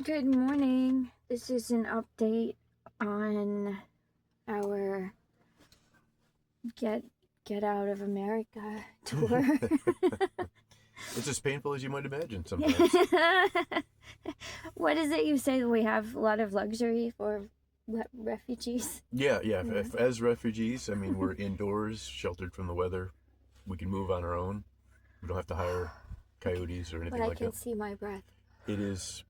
Good morning. This is an update on our get out of America tour. It's as painful as you might imagine sometimes. What is it you say? We have a lot of luxury for refugees. Yeah. As refugees, I mean, we're indoors, sheltered from the weather. We can move on our own. We don't have to hire coyotes or anything But I like can that. see my breath. It is,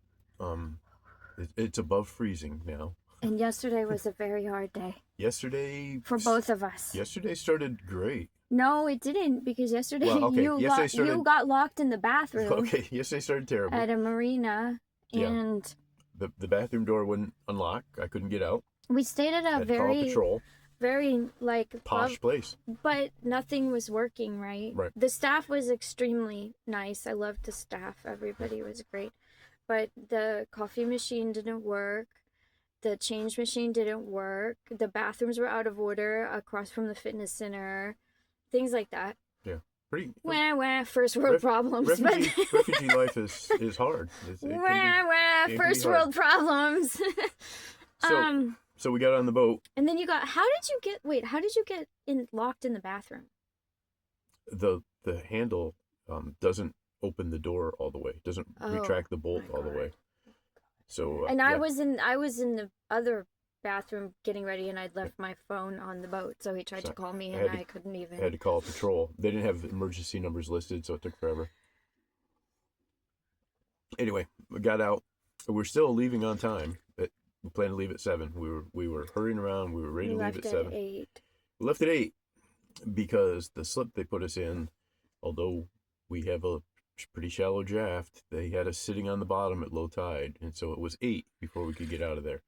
it's above freezing now. And yesterday was a very hard day Yesterday, for both of us. Yesterday started great. No, it didn't, because yesterday Yesterday you got locked in the bathroom. Okay, yesterday started terrible. At a marina, and the bathroom door wouldn't unlock. I couldn't get out. We stayed at a very like posh place, but nothing was working right. The staff was extremely nice. I loved the staff. Everybody was great, but the coffee machine didn't work. The change machine didn't work. The bathrooms were out of order across from the fitness center. Things like that. Yeah. Pretty first world problems. Refugee life is hard. First world problems. So we got on the boat. And then how did you get locked in the bathroom? The handle doesn't open the door all the way. It doesn't retract the bolt all the way. So I was in the other bathroom getting ready, and I'd left my phone on the boat, so he tried to call me, and I couldn't even. I had to call patrol. They didn't have emergency numbers listed, so it took forever. Anyway, we got out. We're still leaving on time. We planned to leave at 7. We were hurrying around. We were ready to leave at 7. We left at 8 because the slip they put us in, although we have a pretty shallow draft, they had us sitting on the bottom at low tide, and so it was 8 before we could get out of there.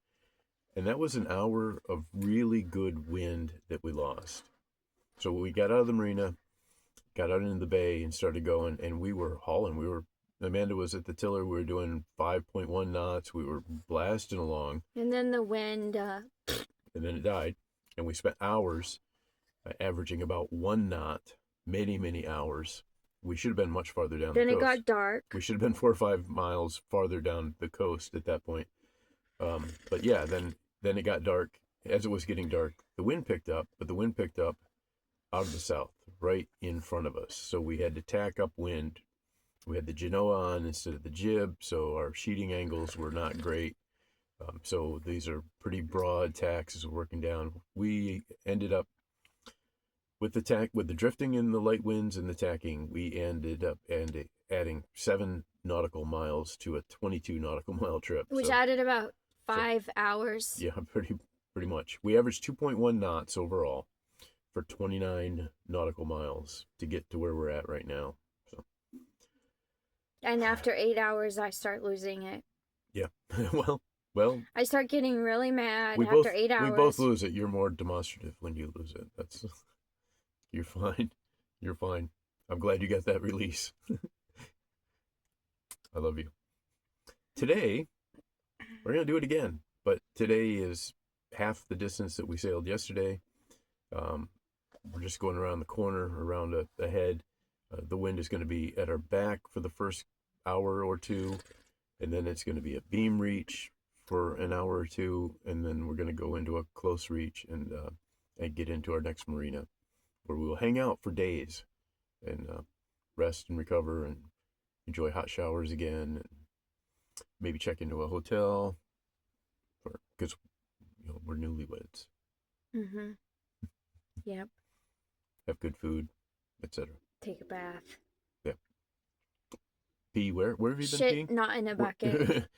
And that was an hour of really good wind that we lost. So we got out of the marina, got out into the bay, and started going, and we were hauling. Amanda was at the tiller. We were doing 5.1 knots. We were blasting along. And then the wind. And then it died. And we spent hours averaging about 1 knot, many, many hours. We should have been much farther down the coast. Then it got dark. We should have been 4 or 5 miles farther down the coast at that point. But yeah, then it got dark. As it was getting dark, the wind picked up, but the wind picked up out of the south, right in front of us. So we had to tack up wind. We had the genoa on instead of the jib, so our sheeting angles were not great. So these are pretty broad tacks as we're working down. We ended up with the drifting and the light winds and the tacking, we ended up adding 7 nautical miles to a 22 nautical mile trip. Which added about 5 hours. Yeah, pretty much. We averaged 2.1 knots overall for 29 nautical miles to get to where we're at right now. And after 8 hours, I start losing it. Yeah. well. I start getting really mad after 8 hours. We both lose it. You're more demonstrative when you lose it. You're fine. You're fine. I'm glad you got that release. I love you. Today, we're going to do it again. But today is half the distance that we sailed yesterday. We're just going around the corner, around the head. The wind is going to be at our back for the first hour or two, and then it's going to be a beam reach for an hour or two, and then we're going to go into a close reach and get into our next marina, where we will hang out for days and rest and recover and enjoy hot showers again, and maybe check into a hotel because we're newlyweds. Mm-hmm. Yep. Have good food, etc. Take a bath. Yeah. Pee where have you been peeing? Peeing? Not in a bucket.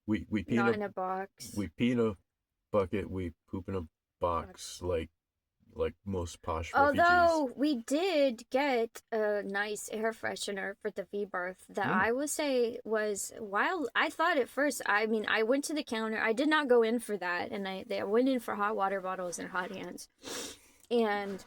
we pee not in a box. We pee in a bucket. We poop in a box like most posh refugees. Although we did get a nice air freshener for the V-berth that I will say was wild. I thought at first, I went to the counter. I did not go in for that, and I went in for hot water bottles and hot hands, and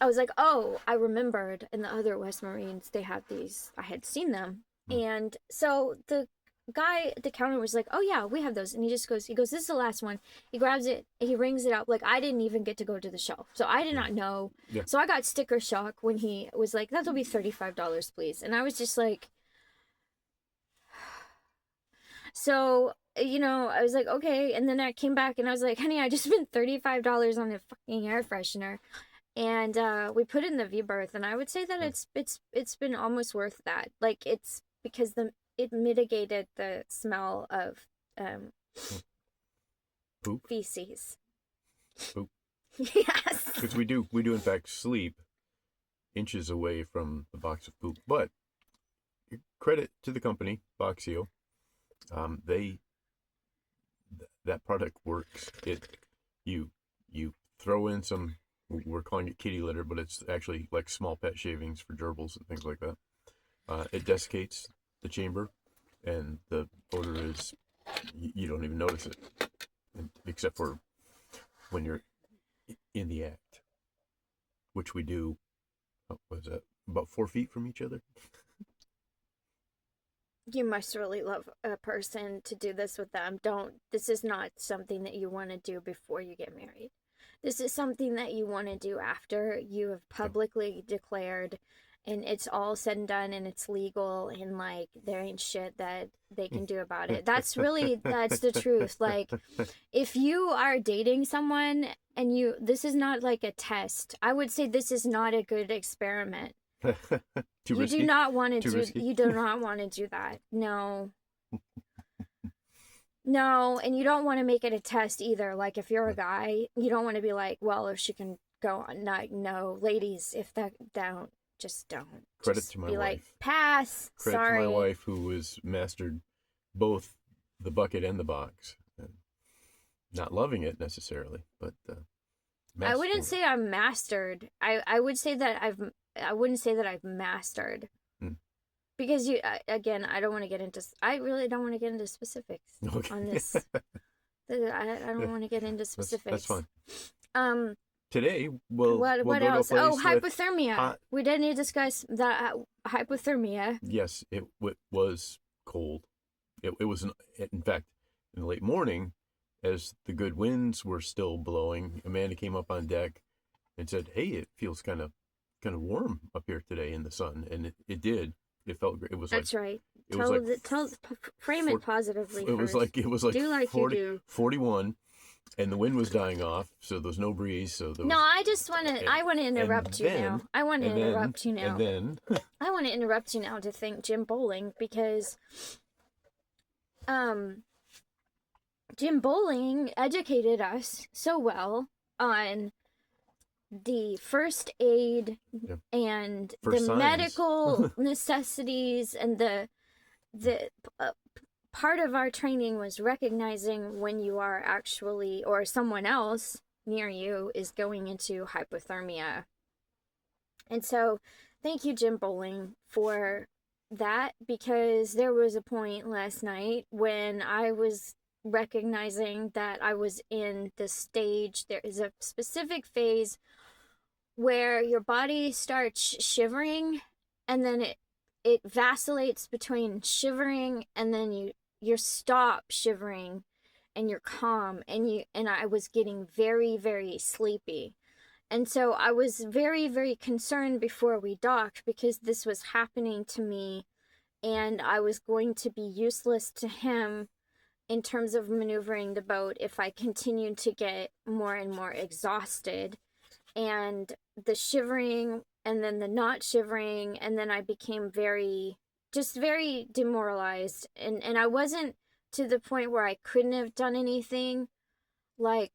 I was like, oh, I remembered in the other West Marines, they had these. I had seen them. And so the guy at the counter was like, oh yeah, we have those. And he goes, this is the last one. He grabs it, he rings it up. Like, I didn't even get to go to the shelf. So I did not know. Yeah. So I got sticker shock when he was like, that'll be $35, please. And I was just like, So, I was like, okay. And then I came back and I was like, honey, I just spent $35 on a fucking air freshener. And we put it in the V-Birth, and I would say that it's been almost worth that. Like, it's because it mitigated the smell of Poop. feces. Poop. Yes. Because we do in fact sleep inches away from the box of poop. But credit to the company, Boxio. That product works. You throw in some, we're calling it kitty litter, but it's actually like small pet shavings for gerbils and things like that. It desiccates the chamber, and the odor is, you don't even notice it, except for when you're in the act, which we do, what was that, about 4 feet from each other? You must really love a person to do this with them. This is not something that you want to do before you get married. This is something that you want to do after you have publicly declared, and it's all said and done, and it's legal, and like there ain't shit that they can do about it. That's the truth. Like, if you are dating someone and this is not like a test, I would say this is not a good experiment. Too risky? You do not want to risky? You do not want to do that. No. No, and you don't want to make it a test either. Like, if you're a guy, you don't want to be like, well, if she can go on. No, ladies, if that don't, just don't. Credit just to my be wife. Like, pass. Credit Sorry. to my wife, who has mastered both the bucket and the box. And not loving it necessarily, but I wouldn't say I'm mastered. I would say that I wouldn't say that I've mastered. Because again, I don't want to get into. I really don't want to get into specifics on this. I don't want to get into specifics. That's fine. Today, we'll what go else? To a place hypothermia. We didn't discuss that hypothermia. Yes, it was cold. It was, in fact, in the late morning, as the good winds were still blowing, Amanda came up on deck and said, "Hey, it feels kind of warm up here today in the sun," and it did. It felt great. It was That's like, right. It Frame it positively. It was like do like 40, you do. 41, and the wind was dying off, so there was no breeze. I just want to. I want to interrupt you now. I want to interrupt you now. And then I want to interrupt you now to thank Jim Bowling, because Jim Bowling educated us so well on the first aid and For the signs. Medical necessities, and the part of our training was recognizing when you are actually, or someone else near you is going into hypothermia. And so thank you, Jim Bowling, for that, because there was a point last night when I was recognizing that I was in the stage. There is a specific phase where your body starts shivering, and then it vacillates between shivering and then you stop shivering and you're calm, and I was getting very, very sleepy. And so I was very, very concerned before we docked, because this was happening to me and I was going to be useless to him in terms of maneuvering the boat if I continued to get more and more exhausted. And the shivering, and then the not shivering, and then I became very demoralized, and I wasn't to the point where I couldn't have done anything like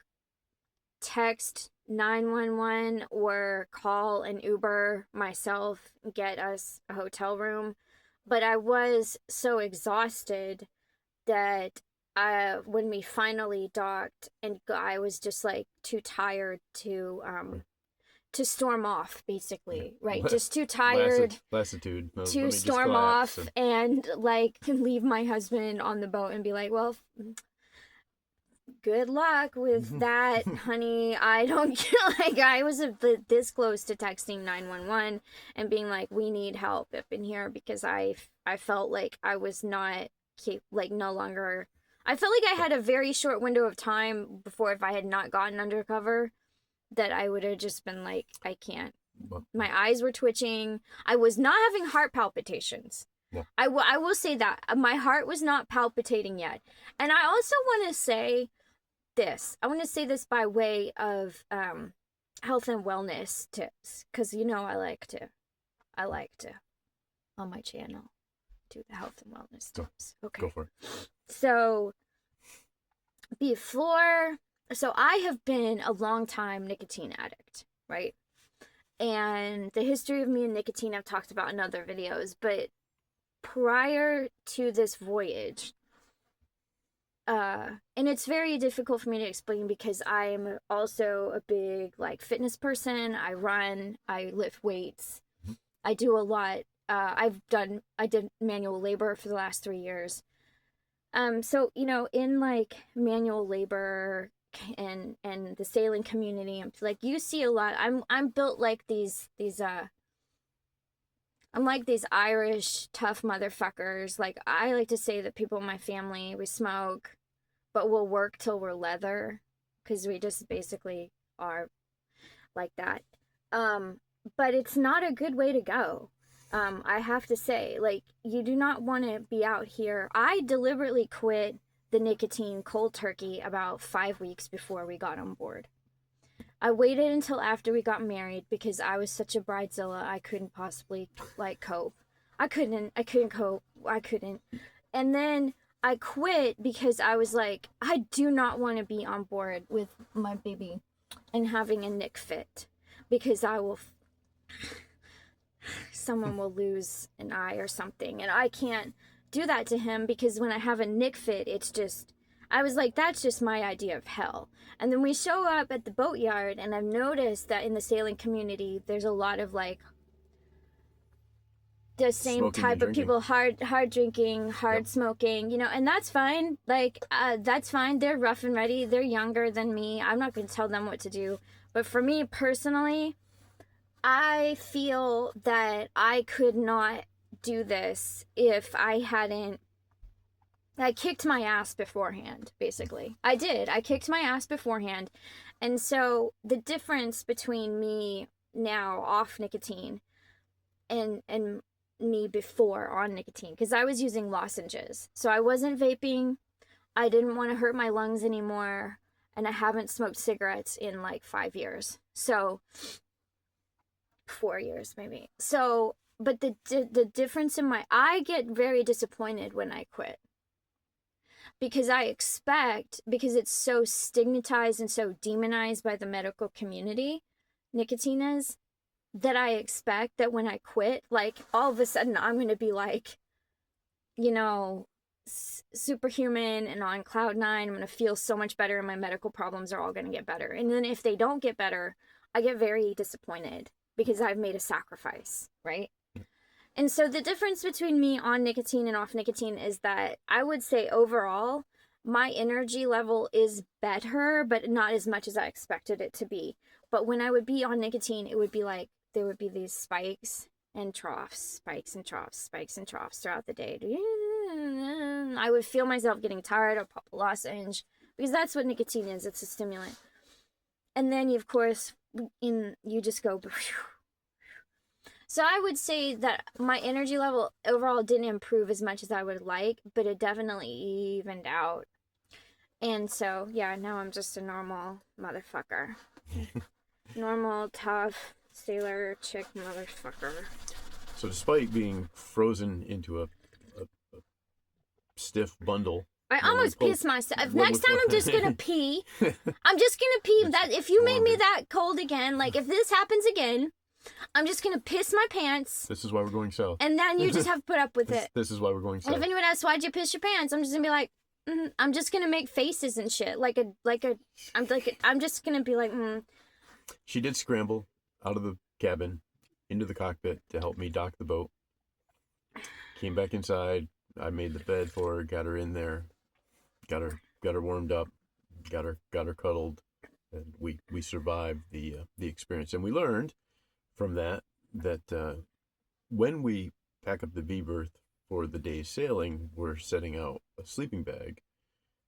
text 911 or call an Uber myself, get us a hotel room, but I was so exhausted that when we finally docked, and I was just like too tired to storm off, basically, right? Just too tired lassitude to storm off and like leave my husband on the boat and be like, well, good luck with that, honey. I don't like, I was this close to texting 911 and being like, we need help up in here, because I felt like I was not no longer. I felt like I had a very short window of time before, if I had not gotten undercover, that I would have just been like, I can't. My eyes were twitching. I was not having heart palpitations. Yeah. I will say that my heart was not palpitating yet. And I also want to say this. I want to say this by way of health and wellness tips, because I like to on my channel do the health and wellness tips. Okay. Go for it. So I have been a long time nicotine addict, right? And the history of me and nicotine I've talked about in other videos, but prior to this voyage, and it's very difficult for me to explain because I'm also a big fitness person. I run, I lift weights, I do a lot. I did manual labor for the last 3 years. So in manual labor and the sailing community, you see a lot. I'm built like these I'm like these Irish tough motherfuckers. I like to say that people in my family, we smoke, but we'll work till we're leather, because we just basically are like that. But it's not a good way to go. I have to say, you do not want to be out here. I deliberately quit the nicotine cold turkey about 5 weeks before we got on board. I waited until after we got married because I was such a bridezilla. I couldn't possibly cope. I couldn't cope. I couldn't. And then I quit because I was like, I do not want to be on board with my baby and having a nick fit, because someone will lose an eye or something, and I can't do that to him, because when I have a nick fit, I was like, that's just my idea of hell. And then we show up at the boatyard, and I've noticed that in the sailing community, there's a lot of the same Smoking type and of people, hard drinking, hard smoking, and that's fine. That's fine. They're rough and ready. They're younger than me. I'm not going to tell them what to do. But for me personally, I feel that I could not do this if I kicked my ass beforehand, basically. I did. I kicked my ass beforehand. And so the difference between me now off nicotine and me before on nicotine, because I was using lozenges. So I wasn't vaping. I didn't want to hurt my lungs anymore. And I haven't smoked cigarettes in 5 years. So 4 years maybe. So, but the difference in I get very disappointed when I quit. Because because it's so stigmatized and so demonized by the medical community, nicotine is, that I expect that when I quit, all of a sudden I'm going to be superhuman and on cloud nine. I'm going to feel so much better and my medical problems are all going to get better. And then if they don't get better, I get very disappointed because I've made a sacrifice, right? And so the difference between me on nicotine and off nicotine is that I would say overall, my energy level is better, but not as much as I expected it to be. But when I would be on nicotine, it would be there would be these spikes and troughs, spikes and troughs, spikes and troughs throughout the day. I would feel myself getting tired. I'd pop a lozenge, because that's what nicotine is. It's a stimulant. And then, of course, you just go... So I would say that my energy level overall didn't improve as much as I would like, but it definitely evened out. And so, yeah, now I'm just a normal motherfucker. Normal, tough, sailor chick motherfucker. So despite being frozen into a stiff bundle, I almost pissed myself. Next time I'm just gonna pee. I'm just gonna pee. That if you make me that cold again, if this happens again, I'm just gonna piss my pants. This is why we're going south. And then you just have to put up with it. This is why we're going south. And if anyone asks, why'd you piss your pants? I'm just gonna be like, I'm just gonna make faces and shit. I'm just gonna be like, She did scramble out of the cabin into the cockpit to help me dock the boat. Came back inside. I made the bed for her, got her in there, got her warmed up, got her cuddled, and we survived the experience. And we learned from that when we pack up the V-berth for the day's sailing, we're setting out a sleeping bag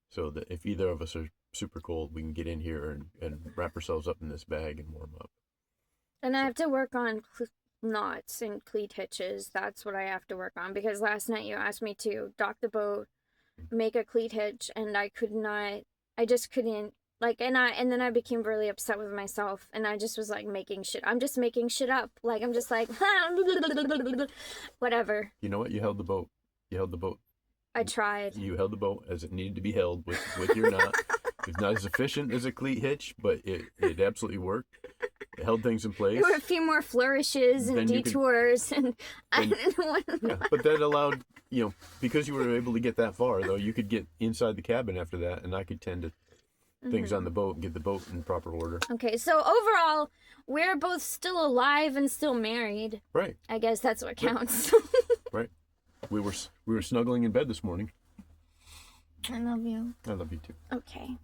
so that if either of us are super cold, we can get in here and wrap ourselves up in this bag and warm up. And I have to work on knots and cleat hitches. That's what I have to work on, because last night you asked me to dock the boat, make a cleat hitch, and I could not. I just couldn't. Like, and then I became really upset with myself, and I just was like making shit. I'm just making shit up. Like, I'm just like whatever. You know what? You held the boat. You held the boat. I tried. You held the boat as it needed to be held with your knot. It's not as efficient as a cleat hitch, but it absolutely worked. It held things in place. There were a few more flourishes and detours, and I didn't want to. Yeah, but that allowed, because you were able to get that far, though, you could get inside the cabin after that, and I could tend to things on the boat and get the boat in proper order. Okay, so overall, we're both still alive and still married. Right. I guess that's what counts. Right. We were snuggling in bed this morning. I love you. I love you too. Okay.